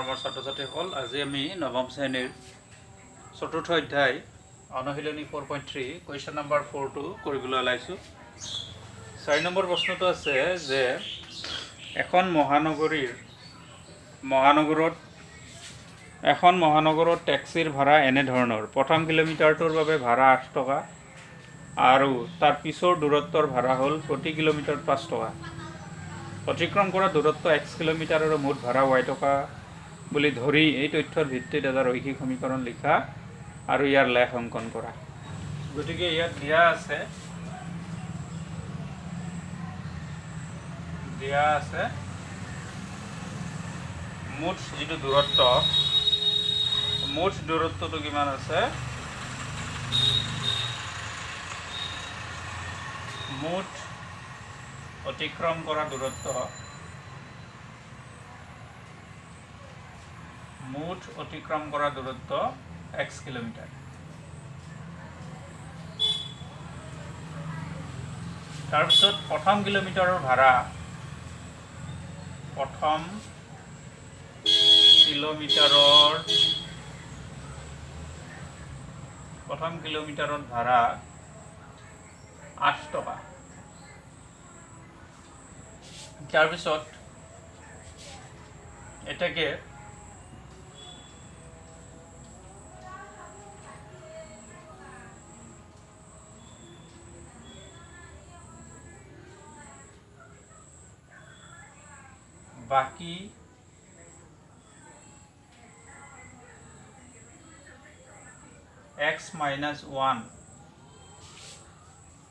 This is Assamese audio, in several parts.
মৰমৰ ছাত্ৰ-ছাত্ৰীসকল, আজি আমি নৱম শ্ৰেণীৰ চতুৰ্থ অধ্যায় অনুশীলনী 4.3 কুৱেশ্যন নম্বৰ 4টো কৰিবলৈ ওলাইছোঁ। 4 নম্বৰ প্ৰশ্নটো আছে যে এখন মহানগৰত টেক্সিৰ ভাড়া এনেধৰণৰ। প্ৰথম কিলোমিটাৰটোৰ বাবে ভাড়া 8 টকা আৰু তাৰ পিছৰ দূৰত্বৰ ভাড়া হ'ল প্ৰতি কিলোমিটাৰত 5 টকা। অতিক্ৰম কৰা দূৰত্ব x কিলোমিটাৰ আৰু মুঠ ভাড়া y টকা বুলি ধৰি এই তথ্যৰ ভিত্তিত এটা ৰৈখিক সমীকৰণ লিখা আৰু ইয়াৰ লেখ অংকন কৰা। গতিকে ইয়াত দিয়া আছে মুঠ যিটো দূৰত্ব, মুঠ দূৰত্বটো কিমান আছে, মুঠ অতিক্ৰম কৰা দূৰত্ব, x কিলোমিটাৰ। তাৰপিছত প্ৰথম কিলোমিটাৰৰ ভাড়া, প্ৰথম কিলোমিটাৰত ভাড়া 8 টকা। তাৰপিছত এটাকে বাকি x minus 1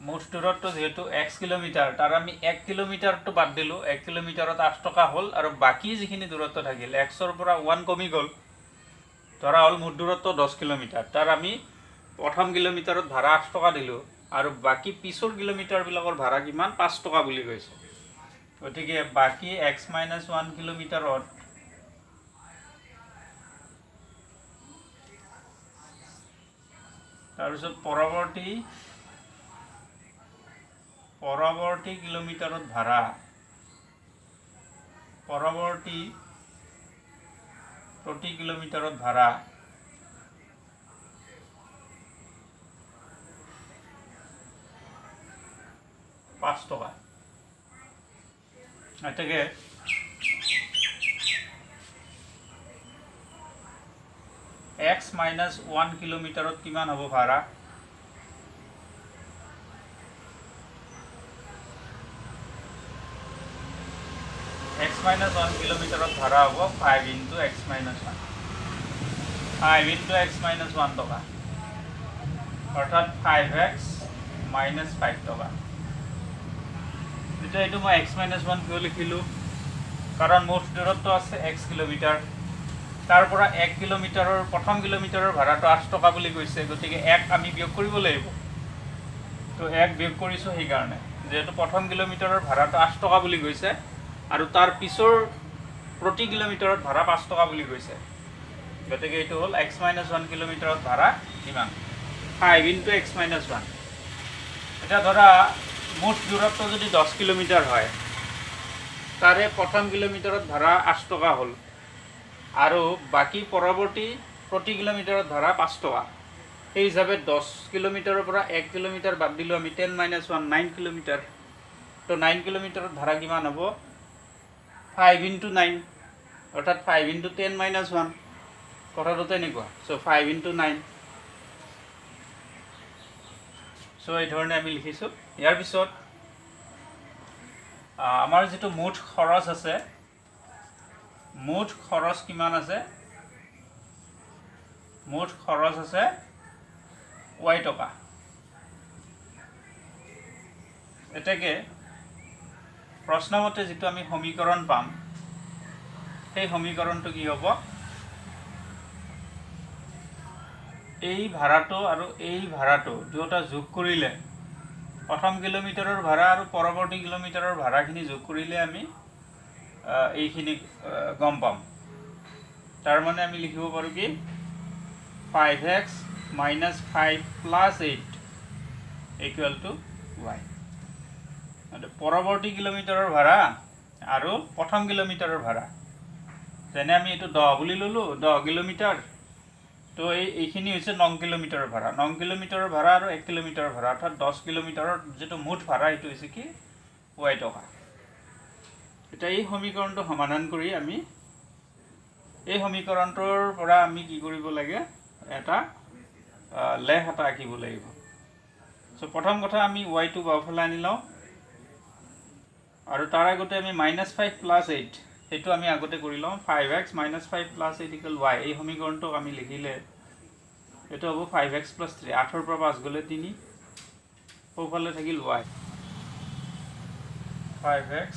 মুঠ দূৰত্ব যেহেতু x কিলোমিটাৰ, তাৰ আমি 1 কিলোমিটাৰটো বাদ দিলোঁ, 1 কিলোমিটাৰত 8 টকা হ'ল আৰু বাকী যিখিনি দূৰত্ব থাকিল xৰ পৰা 1 কমি গ'ল, ধৰা হ'ল মুঠ দূৰত্ব 10 কিলোমিটাৰ, তাৰ আমি প্ৰথম কিলোমিটাৰত ভাড়া 8 টকা দিলোঁ আৰু বাকী পিছৰ কিলোমিটাৰবিলাকৰ ভাড়া কিমান, 5 টকা বুলি কৈছে। গতিকে বাকী x minus 1 কিলোমিটাৰত তাৰপিছত পৰৱৰ্তী কিলোমিটাৰত ভাড়া, প্ৰতি কিলোমিটাৰত ভাড়া 5 টকা। এটাকে x minus 1 কিলোমিটাৰত কিমান হ'ব ভাড়া, x minus 1 কিলোমিটাৰত ভাড়া হ'ব 5 into x minus 1, 5 into x minus 1 টকা, অৰ্থাৎ 5x minus 5 টকা। এতিয়া এইটো মই x minus 1 কিয় লিখিলোঁ, কাৰণ মুঠ দূৰত্ব আছে x কিলোমিটাৰ, তাৰ পৰা 1 কিলোমিটাৰৰ প্ৰথম কিলোমিটাৰৰ ভাড়াটো 8 টকা বুলি কৈছে, গতিকে 1 আমি বিয়োগ কৰিব লাগিব। তো 1 বিয়োগ কৰিছোঁ সেইকাৰণে, যিহেতু প্ৰথম কিলোমিটাৰৰ ভাড়াটো 8 টকা বুলি কৈছে আৰু তাৰ পিছৰ প্ৰতি কিলোমিটাৰত ভাড়া 5 টকা বুলি কৈছে, গতিকে এইটো হ'ল x minus 1 কিলোমিটাৰত ভাড়া কিমান, 5 into x minus 1। এতিয়া ধৰা মুঠ দূৰত্ব যদি 10 কিলোমিটাৰ হয়, তাৰে প্ৰথম কিলোমিটাৰত ভাড়া 8 টকা হ'ল আৰু বাকী প্ৰতি কিলোমিটাৰত ভাড়া 5 টকা। সেই হিচাপে 10 কিলোমিটাৰৰ পৰা 1 কিলোমিটাৰ বাদ দিলোঁ আমি, 10 minus 1 9 কিলোমিটাৰ। তো 9 কিলোমিটাৰত ভাড়া কিমান হ'ব, 5 into 9, অৰ্থাৎ 5 into 10 minus 1, কথাটো তেনেকুৱা। চ' 5 into 9, চ' এই ধৰণে আমি লিখিছোঁ। ইয়াৰ পিছত আমাৰ যিটো মুঠ খৰচ আছে, মুঠ খৰচ কিমান আছে, মুঠ খৰচ আছে y টকা। এটাকে প্ৰশ্নমতে যিটো আমি সমীকৰণ পাম, সেই সমীকৰণটো কি হ'ব, এই ভাড়াটো আৰু এই ভাড়াটো দুয়োটা যোগ কৰিলে, প্ৰথম কিলোমিটাৰৰ ভাড়া আৰু পৰৱৰ্তী কিলোমিটাৰৰ ভাড়াখিনি যোগ কৰিলে আমি এইখিনি গম পাম। তাৰ মানে আমি লিখিব পাৰোঁ কি 5x minus 5 plus 8 equal to y. পৰৱৰ্তী কিলোমিটাৰৰ ভাড়া আৰু প্ৰথম কিলোমিটাৰৰ ভাড়া যেনে আমি এইটো 10 বুলি ল'লোঁ 10 কিলোমিটাৰ তো এইখিনি হৈছে 9 কিলোমিটাৰৰ ভাড়া 9 কিলোমিটাৰৰ ভাড়া আৰু 1 কিলোমিটাৰৰ ভাড়া অৰ্থাৎ 10 কিলোমিটাৰৰ যিটো মুঠ ভাড়া সেইটো হৈছে কি y টকা এটা এই সমীকৰণটো সমাধান কৰি আমি এই সমীকৰণটোৰ পৰা আমি কি কৰিব লাগে এটা লেখ এটা আঁকিব লাগিব সো প্ৰথম কথা আমি y টো বাওঁফালে আনি লওঁ আৰু তাৰ আগতে আমি -5 + 8 সেইটো আমি আগতে কৰি লওঁ 5x - 5 + 8 = y এই সমীকৰণটো আমি লিখিলে এটা হ'ব 5x + 3 8 ৰ পৰা 5 গ'লে 3 সোঁফালে থাকিল y 5x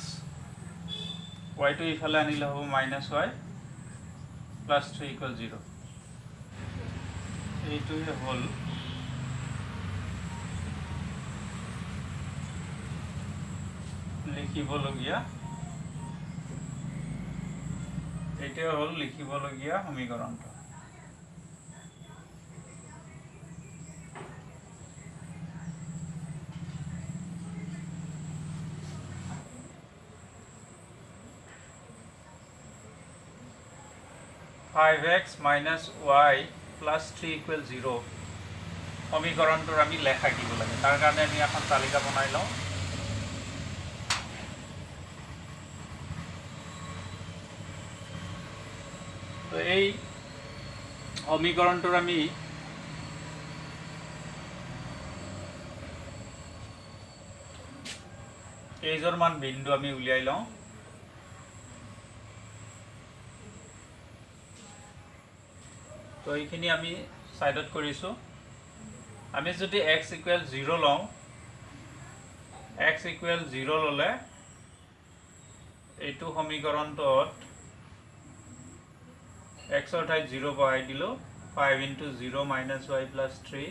y টো ইফালে আনিলে হ'ব -y + 3 = 0 এইটোৱে হ'ল লিখিবলগীয়া সমীকৰণটো (5x - y + 3 = 0) সমীকৰণটোৰ আমি লেখ আঁকিব লাগে তাৰ কাৰণে আমি এখন তালিকা বনাই লওঁ তো এই সমীকৰণটোৰ আমি কেইজনমান বিন্দু আমি উলিয়াই লওঁ তো এইখিনি আমি সাইডত কৰিছো আমি যদি x = 0 লওঁ x = 0 ললে এইটো সমীকৰণটোত x ৰ ঠাইত 0 বহাই দিলো 5 * 0 - y + 3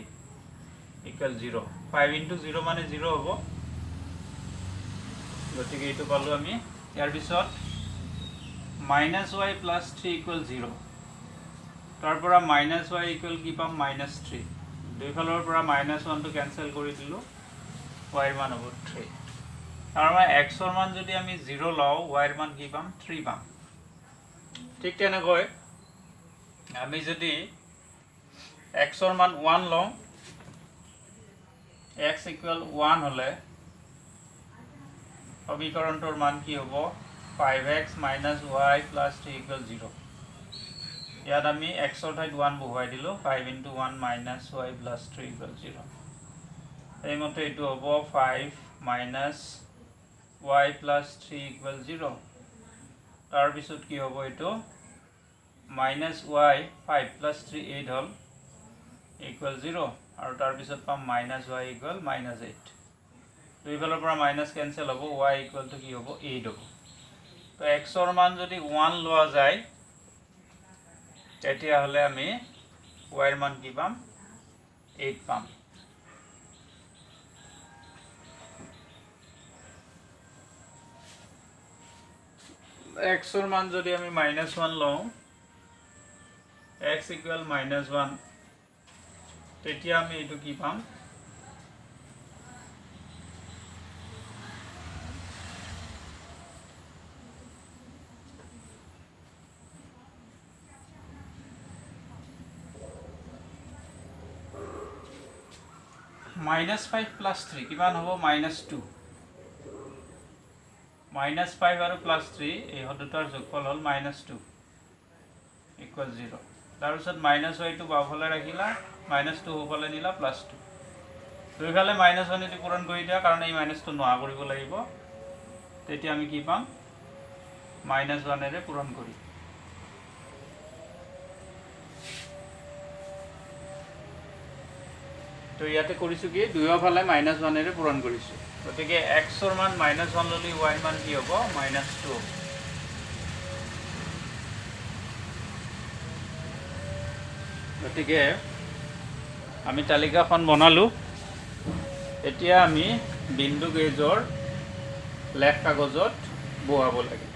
= 0 5 * 0 মানে 0 হ'ব গতিকে এইটো পালো আমি ইয়াৰ পিছত -y + 3 = 0 তাৰ পৰা -y = কি পাম -3 দুইফালৰ পৰা -1 টো কেনসেল কৰি দিলো y ৰ মান হ'ব 3 তাৰ মানে x ৰ মান যদি আমি 0 লওঁ y ৰ মান কি পাম 3 পাম ঠিক তেনেকৈ আমি যদি x ৰ মান 1 লওঁ x = 1 হলে সমীকৰণটোৰ মান কি হ'ব 5x - y + 3 = 0 ইয়াত আমি x ৰ ঠাইত 1 বহুৱাই দিলো 5 * 1 - y + 3 = 0 এইমতে এইটো হ'ব 5 - y + 3 = 0 তাৰ পিছত কি হ'ব এইটো -y 5 + 3 8 হ'ল = 0 আৰু তাৰ পিছত পাম -y = -8 দুইফালৰ পৰা মাইনাস কেনসেল হ'ব y = কি হ'ব 8 হ'ব তো x ৰ মান যদি 1 লোৱা যায় তেতিয়া হলে আমি y ৰ মান কি পাম 8 পাম x ৰ মান যদি আমি -1 লওঁ x = -1 তেতিয়া আমি এইটো কি পাম -5 + 3 কিমান হ'ব -2 -5 আৰু +3 এই দুটাৰ যোগফল হ'ল -2 = 0 তাৰপিছত -y টো বাওঁফালে ৰাখিলা -2 সোঁফালে নিলা +2 দুইফালে -1 এদি পূৰণ কৰি দিয়া কাৰণ এই -টো নোহোৱা কৰিব লাগিব তেতিয়া আমি কি পাম -1 এৰে পূৰণ কৰি তো ইয়াতে কৰিছো কি দুয়োফালে -1 এৰে পূৰণ কৰিছো গতিকে x ৰ মান -1 ললি y ৰ মান কি হ'ব -2 গতিকে আমি তালিকাখন বনালো এতিয়া আমি বিন্দু কেইজৰ লেখ কাগজত বহুৱাব লাগে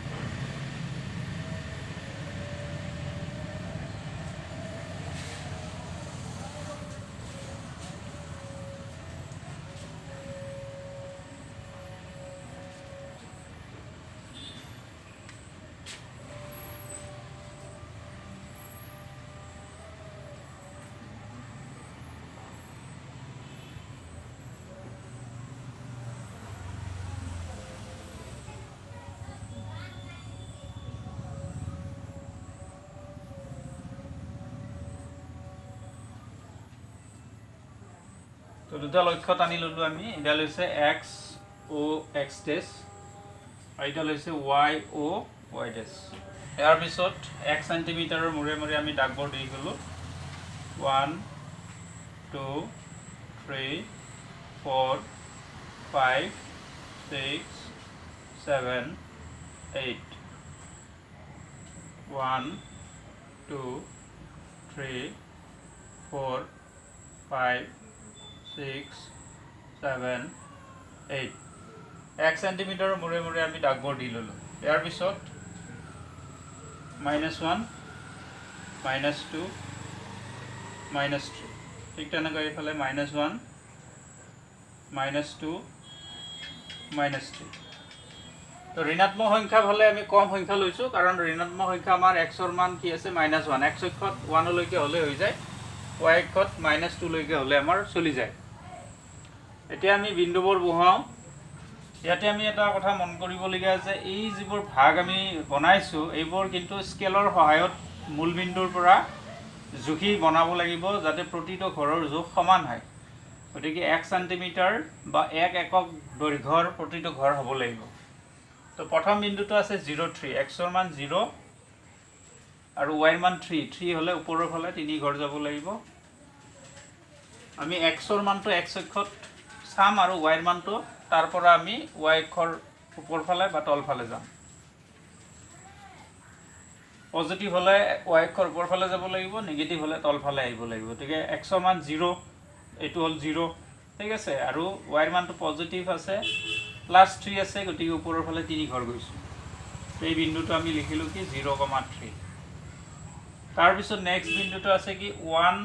দুটা লক্ষ্য টানি ল'লোঁ আমি এডাল হৈছে এক্স অ' এক্স ডেছ আৰু এডাল হৈছে ৱাই অ' ৱাই ডেছ ইয়াৰ পিছত 1 চেণ্টিমিটাৰৰ মূৰে মূৰে আমি দাগবোৰ দি গ'লোঁ 1 2 3 4 5 6 7 8 1 2 3 4 5 6 7 8 1 চেণ্টিমিটাৰৰ মূৰে মূৰে আমি দাগবোৰ দি ল'লোঁ ইয়াৰ পিছত -1 -2 -3 ঠিক তেনেকৈ এইফালে -1 -2 -3 তো ঋণাত্মক সংখ্যা হ'লে আমি কম সংখ্যা লৈছোঁ কাৰণ ঋণাত্মক সংখ্যা আমাৰ এক্সৰ মান কি আছে -1 এক্স অক্ষত 1 লৈকে হ'লে হৈ যায় ৱাই অক্ষত -2 লৈকে হ'লে আমাৰ চলি যায় এতিয়া আমি বিন্দুবোৰ বহাওঁ ইয়াতে আমি এটা কথা মন কৰিবলগীয়া যে এই যিবোৰ ভাগ আমি বনাইছোঁ এইবোৰ কিন্তু স্কেলৰ সহায়ত মূলবিন্দুৰ পৰা জুখি বনাব লাগিব যাতে প্ৰতিটো ঘৰৰ জোখ সমান হয় গতিকে 1 চেণ্টিমিটাৰ বা 1 একক দৈৰ্ঘ্যৰ প্ৰতিটো ঘৰ হ'ব লাগিব তো প্ৰথম বিন্দুটো আছে 0.3 এক্সৰ মান 0 আৰু ৱাইৰ মান 3 হ'লে ওপৰৰ ফালে 3 ঘৰ যাব লাগিব আমি এক্সৰ মানটো এক্স অক্ষত চাম আৰু ৱাইৰ মানটো তাৰ পৰা আমি ৱাই অক্ষৰ ওপৰ ফালে বা তল ফালে যাম পজিটিভ হ'লে ৱাই অক্ষৰ ওপৰ ফালে যাব লাগিব নেগেটিভ হ'লে তল ফালে আহিব লাগিব গতিকে এক্সৰ মান 0 এইটো হ'ল 0 ঠিক আছে আৰু ৱাইৰ মানটো পজিটিভ আছে +3 আছে গতিকে ওপৰৰ ফালে 3 ঘৰ গৈছোঁ এই বিন্দুটো আমি লিখিলোঁ কি 0,3 তাৰপিছত নেক্সট বিন্দুটো আছে কি 1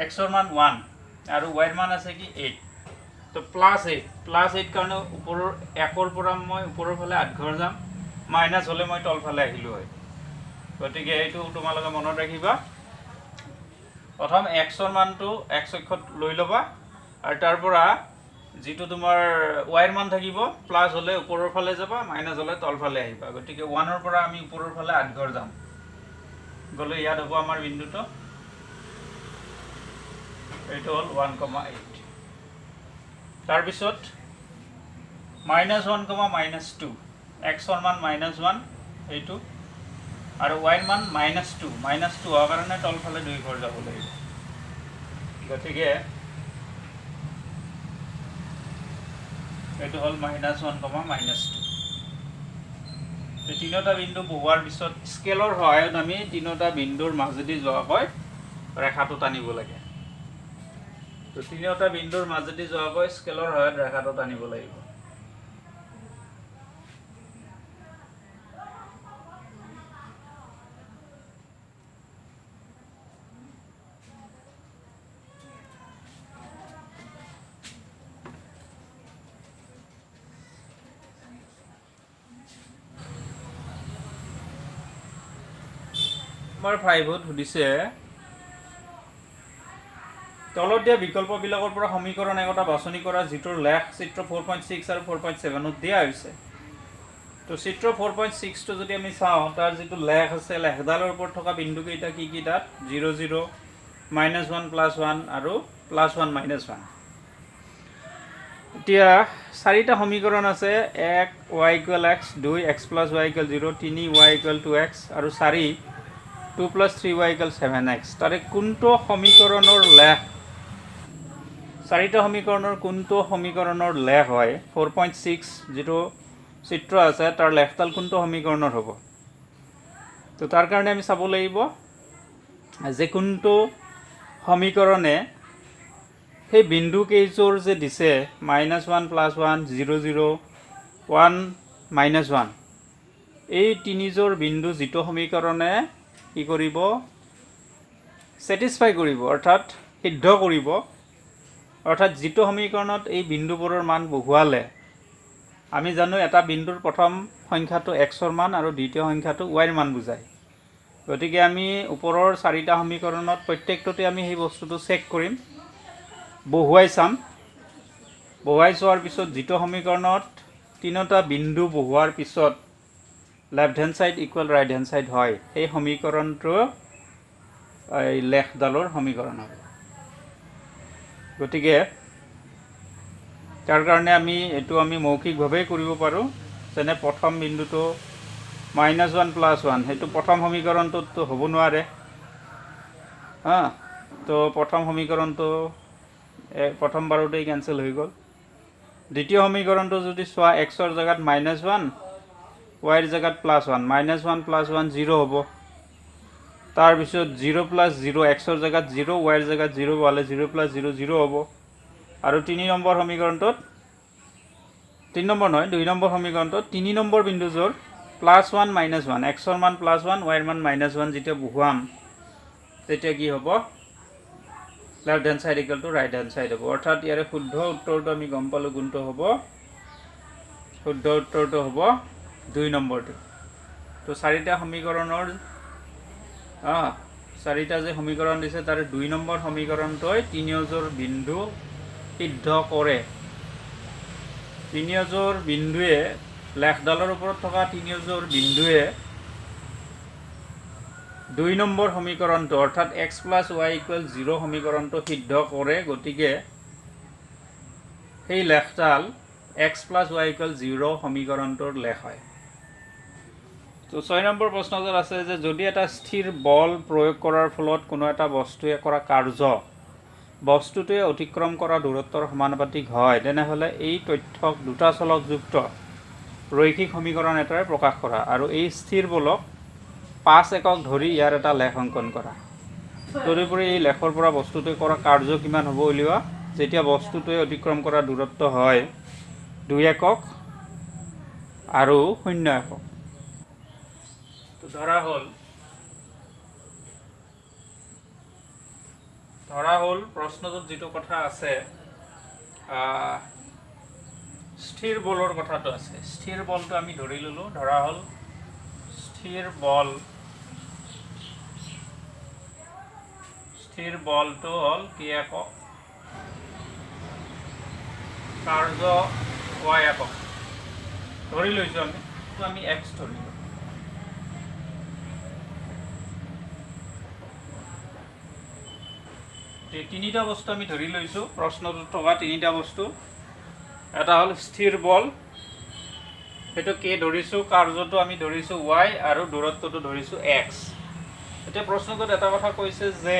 এক্সৰ মান 1 আৰু ৱাইৰ মান আছে কি 8 তো +8 কাৰণে ওপৰৰ 1ৰ পৰা মই ওপৰৰ ফালে 8 ঘৰ যাম মাইনাছ হ'লে মই তল ফালে আহিলোঁ হয় গতিকে এইটো তোমালোকে মনত ৰাখিবা প্ৰথম এক্সৰ মানটো এক্স অক্ষত লৈ ল'বা আৰু তাৰ পৰা যিটো তোমাৰ ৱাইৰ মান থাকিব প্লাছ হ'লে ওপৰৰ ফালে যাবা মাইনাছ হ'লে তল ফালে আহিবা গতিকে 1ৰ পৰা আমি ওপৰৰ ফালে 8 ঘৰ যাম গ'লে ইয়াত হ'ব আমাৰ বিন্দুটো এইটো হ'ল 1,8 তাৰপিছত -1, -2 এক্সৰ মান -1 এইটো আৰু ৱাইৰ মান -2 হোৱাৰ কাৰণে তলফালে 2 ঘৰ যাব লাগিব গতিকে এইটো হ'ল -1, -2 এই তিনিটা বিন্দু বহুৱাৰ পিছত স্কেলৰ সহায়ত আমি তিনিটা বিন্দুৰ মাজেদি যোৱাকৈ ৰেখাটো টানিব লাগে তো তিনিটা বিন্দুৰ মাজেদি যোৱাকৈ স্কেলৰ সহায়ত ৰেখাটো টানিব লাগিব নম্বৰ 5 সুধিছে তলত দিয়া বিকল্পবিলাকৰ পৰা সমীকৰণ এটা বাছনি কৰা যিটোৰ লেখ চিত্ৰ 4.6 আৰু 4.7 দিয়া হৈছে তো চিত্ৰ 4.6টো যদি আমি চাওঁ তাৰ যিটো লেখ আছে লেখডালৰ ওপৰত থকা বিন্দুকেইটা কি কি তাত 0 0 -1 +1 আৰু +1 -1 এতিয়া চাৰিটা সমীকৰণ আছে 1 y = x 2 x + y = 0 3 y = 2x আৰু 4 2 + 3y = 7x তাৰে কোনটো সমীকৰণৰ লেখ চাৰিটা সমীকৰণৰ কোনটো সমীকৰণৰ লেখ হয় 4.6 যিটো চিত্ৰ আছে তাৰ লেখডাল কোনটো সমীকৰণৰ হ'ব তো তাৰ কাৰণে আমি চাব লাগিব যে কোনটো সমীকৰণে সেই বিন্দু কেইযোৰ যে দিছে -1 +1 0 0 1 -1 এই তিনিযোৰ বিন্দু যিটো সমীকৰণে কি কৰিব স্যাটিসফাই কৰিব অৰ্থাৎ সিদ্ধ কৰিব অৰ্থাৎ যিটো সমীকৰণত এই বিন্দুবোৰৰ মান বহুৱালে আমি জানো এটা বিন্দুৰ প্ৰথম সংখ্যাটো এক্সৰ মান আৰু দ্বিতীয় সংখ্যাটো ৱাইৰ মান বুজায় গতিকে আমি ওপৰৰ চাৰিটা সমীকৰণত প্ৰত্যেকটোতে আমি সেই বস্তুটো চেক কৰিম বহুৱাই চাম বহুৱাই চোৱাৰ পিছত যিটো সমীকৰণত তিনিটা বিন্দু বহুৱাৰ পিছত left hand side equal right hand side হয় এই সমীকৰণটো এই লেখডালৰ সমীকৰণ হ'ব গতিকে তাৰ কাৰণে আমি এইটো আমি মৌখিকভাৱেই কৰিব পাৰোঁ। যেনে প্ৰথম বিন্দুটো -1 + 1 সেইটো প্ৰথম সমীকৰণটোতো হ'ব নোৱাৰে। তো প্ৰথম সমীকৰণটো প্ৰথম বাৰতেই কেঞ্চেল হৈ গ'ল। দ্বিতীয় সমীকৰণটো যদি চোৱা এক্সৰ জেগাত -1, ৱাইৰ জেগাত +1, -1 + 1 0 হ'ব। তাৰপিছত 0 + 0 এক্সৰ জেগাত 0, ৱাইৰ জেগাত 0 পালে 0 + 0 0 হ'ব। আৰু 3 নম্বৰ সমীকৰণটোত 3 নম্বৰ নহয় 2 নম্বৰ সমীকৰণটোত 3 নম্বৰ বিন্দুযোৰ +1 -1 এক্সৰ মান +1 ৱাইৰ মান -1 যেতিয়া বহুৱাম তেতিয়া কি হ'ব? Left hand side equal to right hand side হ'ব। অৰ্থাৎ ইয়াৰে শুদ্ধ উত্তৰটো আমি গম পালোঁ কোনটো হ'ব। শুদ্ধ উত্তৰটো হ'ব 2 নম্বৰটো। তো চাৰিটা সমীকৰণৰ চাৰিটা যে সমীকৰণ দিছে তাৰে 2 নম্বৰ সমীকৰণটোৱে তিনিওজোৰ বিন্দু সিদ্ধ কৰে। তিনিওজোৰ বিন্দুৱে লেখডালৰ ওপৰত থকা তিনিওজোৰ বিন্দুৱে 2 নম্বৰ সমীকৰণটো অৰ্থাৎ x + y = 0 সমীকৰণটো সিদ্ধ কৰে। গতিকে সেই লেখডাল x + y = 0 সমীকৰণটোৰ লেখ হয়। তো 6 নম্বৰ প্ৰশ্নটোত আছে যে যদি এটা স্থিৰ বল প্ৰয়োগ কৰাৰ ফলত কোনো এটা বস্তুৱে কৰা কাৰ্য বস্তুটোৱে অতিক্ৰম কৰা দূৰত্বৰ সমানুপাতিক হয় তেনেহ'লে এই তথ্যক দুটা চলকযুক্ত ৰৈখিক সমীকৰণ এটাৰে প্ৰকাশ কৰা আৰু এই স্থিৰ বলক 5 একক ধৰি ইয়াৰ এটা লেখ অংকন কৰা। তদুপৰি এই লেখৰ পৰা বস্তুটোৱে কৰা কাৰ্য কিমান হ'ব উলিওৱা যেতিয়া বস্তুটোৱে অতিক্ৰম কৰা দূৰত্ব হয় 2 একক আৰু 0 একক। তো ধৰা হ'ল প্ৰশ্নটোত যিটো কথা আছে স্থিৰ বলৰ কথাটো আছে। স্থিৰ বলটো আমি ধৰি ল'লোঁ। ধৰা হ'ল স্থিৰ বলটো হ'ল কি একক, কাৰ্য y একক ধৰি লৈছোঁ আমি x ধৰিলোঁ। তিনিটা বস্তু আমি ধৰি লৈছোঁ প্ৰশ্নটোত থকা তিনিটা বস্তু। এটা হ'ল স্থিৰ বল, সেইটো k ধৰিছোঁ, কাৰ্যটো আমি ধৰিছোঁ y আৰু দূৰত্বটো ধৰিছোঁ x। এতিয়া প্ৰশ্নটোত এটা কথা কৈছে যে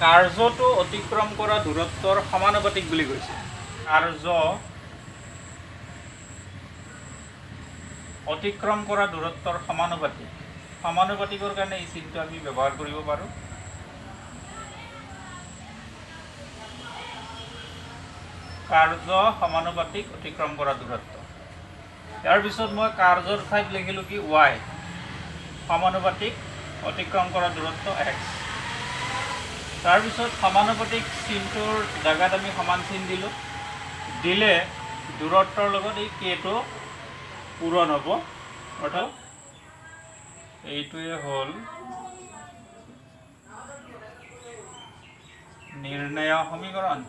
কাৰ্যটো অতিক্ৰম কৰা দূৰত্বৰ সমানুপাতিক বুলি কৈছে। কাৰ্য অতিক্ৰম কৰা দূৰত্বৰ সমানুপাতিকৰ কাৰণে এই চিনটো আমি ব্যৱহাৰ কৰিব পাৰোঁ। কাৰ্য সমানুপাতিক অতিক্ৰম কৰা দূৰত্ব। ইয়াৰ পিছত মই কাৰ্যৰ ঠাইত লিখিলোঁ কি y সমানুপাতিক অতিক্ৰম কৰা দূৰত্ব x। তাৰপিছত সমানুপাতিক চিনটোৰ জেগাত আমি সমান চিন দিলে দূৰত্বৰ লগত এই kটো পূৰণ হ'ব। অৰ্থাৎ এইটোৱে হ'ল নিৰ্ণয় সমীকৰণ।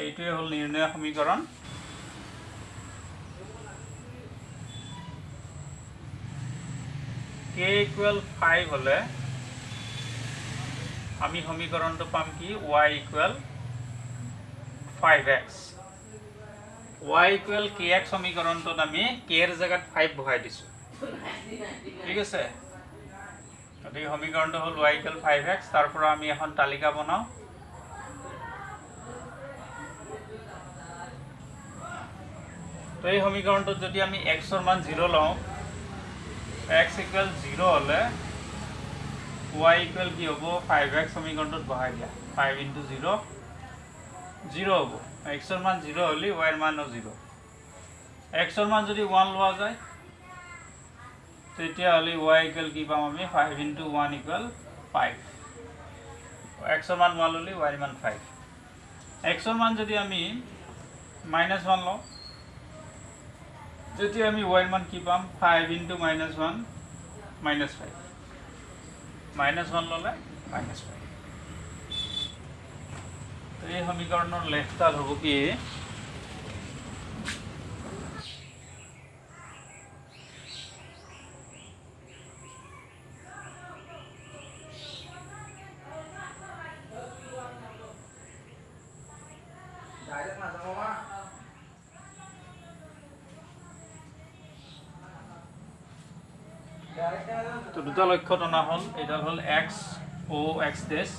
এইটোৱে হ'ল নিৰ্ণয় সমীকৰণ। k = 5 হ'লে আমি সমীকৰণটো পাম কি y = 5x। y = kx সমীকৰণটোত আমি k ৰ জেগাত 5 বহাই দিছোঁ। ঠিক আছে। গতিকে সমীকৰণটো হ'ল y = 5x। তাৰ পৰা আমি এখন তালিকা বনাওঁ। তো এই সমীকৰণটোত যদি আমি xৰ মান 0 লওঁ, x = 0 হ'লে y = কি হ'ব 5x সমীকৰণটোত বহাই দিয়া। 5 × 0 0 হ'ব। xৰ মান 0 হ'লে y ৰ মানো 0। xৰ মান যদি 1 লোৱা যায় তেতিয়াহ'লে y = কি পাম আমি 5 × 1 = 5। xৰ মান 1 ল'লে y ৰ মান 5। xৰ মান যদি আমি -1 লওঁ তেতিয়া আমি y ৰ মান কি পাম 5 × -1 -5। -1 ল'লে -5। তো এই সমীকৰণৰ লেখডাল হ'ব কি তো দুটা লক্ষ্য টনা হ'ল, এডাল হ'ল এক্স অ' এক্স ডেছ,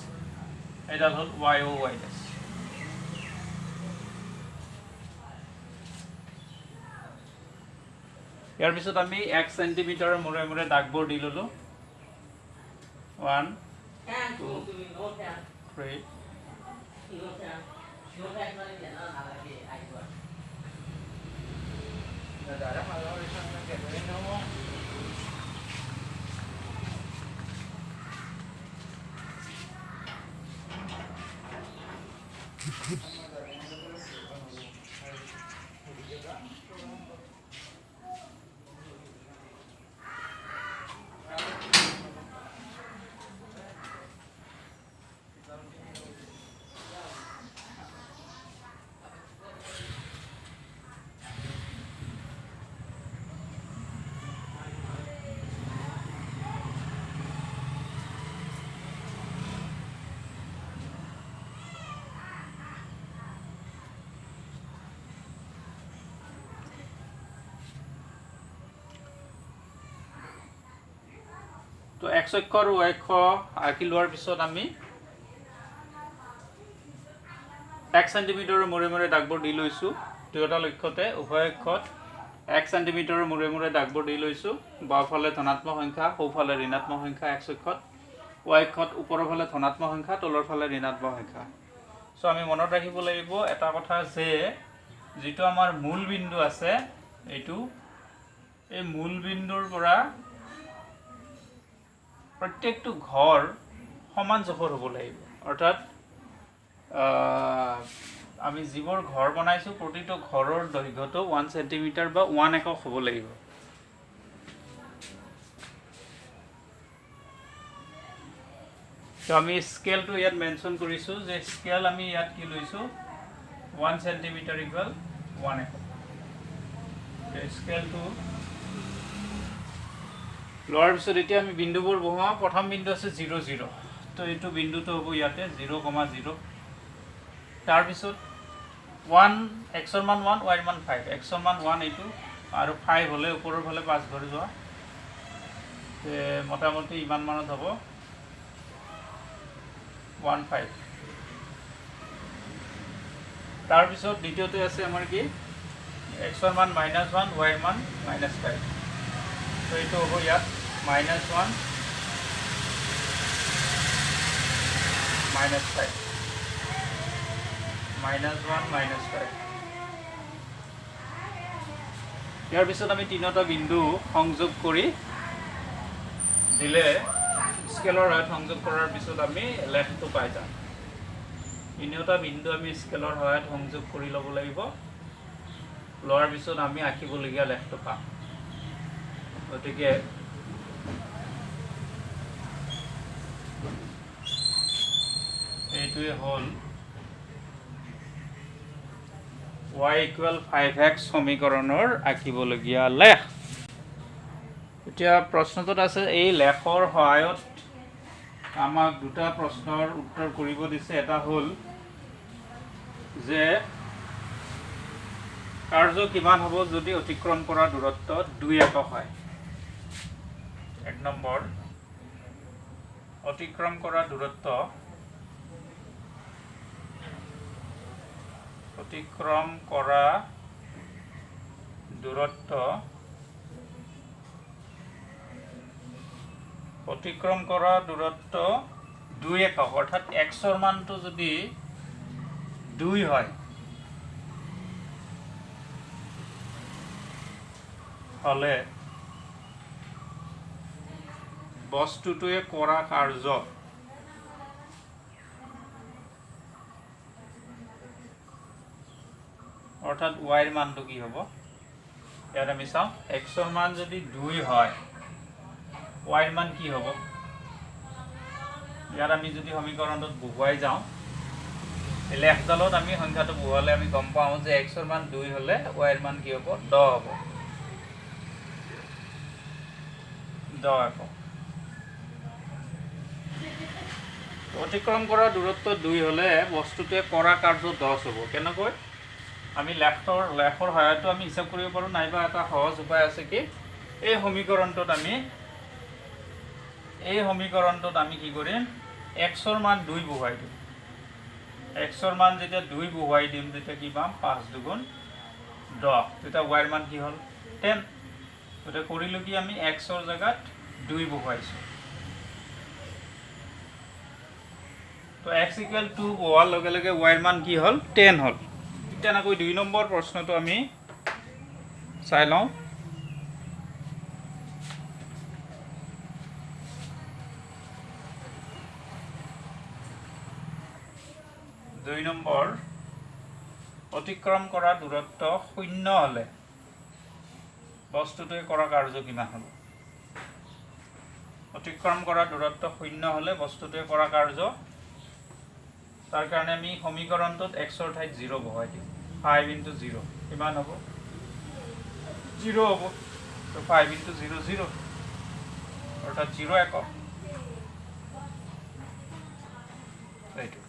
এডাল হ'ল ৱাই অ' ৱাই ডেছ। ইয়াৰ পিছত আমি 1 সেন্টিমিটাৰৰ মূৰে মূৰে দাগবোৰ দি ল'লোঁ। 1 2 3 তো x অক্ষ আৰু y অক্ষ আঁকি লোৱাৰ পিছত আমি 1 সেন্টিমিটাৰৰ মূৰে মূৰে দাগবোৰ দি লৈছোঁ। দুয়োটা লক্ষ্যতে উভয় অক্ষত 1 সেন্টিমিটাৰৰ মূৰে মূৰে দাগবোৰ দি লৈছোঁ। বাওঁফালে ধনাত্মক সংখ্যা, সোঁফালে ঋণাত্মক সংখ্যা x অক্ষত, y অক্ষত ওপৰৰ ফালে ধনাত্মক সংখ্যা, তলৰ ফালে ঋণাত্মক সংখ্যা। সো আমি মনত ৰাখিব লাগিব এটা কথা যে যিটো আমাৰ মূল বিন্দু আছে এইটো, এই মূল বিন্দুৰ পৰা প্ৰত্যেকটো ঘৰ সমান জোখৰ হ'ব লাগিব। অৰ্থাৎ আমি যিবোৰ ঘৰ বনাইছোঁ প্ৰতিটো ঘৰৰ দৈৰ্ঘ্যটো 1 সেন্টিমিটাৰ বা 1 একক হ'ব লাগিব। তো আমি স্কেলটো ইয়াত মেনশ্যন কৰিছোঁ যে স্কেল আমি ইয়াত কি লৈছোঁ 1 সেন্টিমিটাৰ ইকুৱেল 1 একক। স্কেলটো লোৱাৰ পিছত এতিয়া আমি বিন্দুবোৰ বহাওঁ। প্ৰথম বিন্দু আছে 0 0, তো এইটো বিন্দুটো হ'ব ইয়াতে 0,0। তাৰপিছত 1 এক্সৰ মান 1 ৱাইৰ মান 5, এক্সৰ মান 1 এইটো আৰু 5 হ'লে ওপৰৰ ফালে 5 ঘৰ যোৱা, মোটামুটি ইমান মানত হ'ব 1 5। তাৰপিছত দ্বিতীয়তে আছে আমাৰ কি এক্সৰ মান -1 ৱাইৰ মান -5, তো এইটো হ'ব ইয়াত -1 -5 -1 -5। ইয়াৰ পিছত আমি তিনিটা বিন্দু সংযোগ কৰি দিলে স্কেলৰ সহায়ত সংযোগ কৰাৰ পিছত আমি লেফটো পাই যাম। তিনিটা বিন্দু আমি স্কেলৰ সহায়ত সংযোগ কৰি ল'ব লাগিব, লোৱাৰ পিছত আমি আঁকিবলগীয়া লেফটো পাম। গতিকে এইটোৱে হ'ল y = 5x সমীকৰণৰ আঁকিবলগীয়া লেখ। এতিয়া প্ৰশ্নটোত আছে এই লেখৰ সহায়ত আমাক দুটা প্ৰশ্নৰ উত্তৰ কৰিব দিছে। এটা হ'ল যে কাৰ্য কিমান হ'ব যদি অতিক্ৰম কৰা দূৰত্ব 2 একক হয়। 1 নম্বৰ, অতিক্ৰম কৰা দূৰত্ব দূৰত্ব 2 একক, অৰ্থাৎ এক্সৰ মানটো যদি 2 হয় হলে বস্তুটোৱে কৰা কাৰ্য অৰ্থাৎ y ৰ মানটো কি হ'ব। ইয়াত আমি চাওঁ এক্সৰ মান যদি 2 হয় y ৰ মান কি হ'ব। ইয়াত আমি যদি সমীকৰণটোত বহুৱাই যাওঁ লেফডালত আমি সংখ্যাটো বহুৱালে আমি গম পাওঁ যে এক্সৰ মান 2 হ'লে y ৰ মান কি হ'ব 10 হ'ব। 10 একক। অতিক্ৰম কৰা দূৰত্ব 2 হ'লে বস্তুটোৱে কৰা কাৰ্য 10 হ'ব। কেনেকৈ আমি লেফৰ সহায়তো আমি হিচাপ কৰিব পাৰোঁ, নাইবা এটা সহজ উপায় আছে কি এই সমীকৰণটোত আমি কি কৰিম এক্সৰ মান 2 বহুৱাই দিম। এক্সৰ মান যেতিয়া 2 বহুৱাই দিম তেতিয়া কি পাম 5 দুগুণ 10, তেতিয়া ৱাইৰ মান কি হ'ল 10। গতিকে কৰিলোঁ কি আমি এক্সৰ জেগাত 2 বহুৱাইছোঁ। তো x ইকুৱেল 2 হোৱাৰ লগে লগে ৱাইৰ মান কি হ'ল 10 হ'ল। তেনেকৈ 2 নম্বৰ প্ৰশ্নটো আমি চাই লওঁ। দুই নম্বৰ, অতিক্ৰম কৰা দূৰত্ব 0 হ'লে বস্তুটোৱে কৰা কাৰ্য কিমান হ'ব? অতিক্ৰম কৰা দূৰত্ব 0 হ'লে বস্তুটোৱে কৰা কাৰ্য, তাৰ কাৰণে আমি সমীকৰণটোত এক্সৰ ঠাইত 0 বহুৱাই দিম। 5 × 0 কিমান হ'ব? 0 হ'ব। তো 5 × 0 0, অৰ্থাৎ 0 একক। এইটো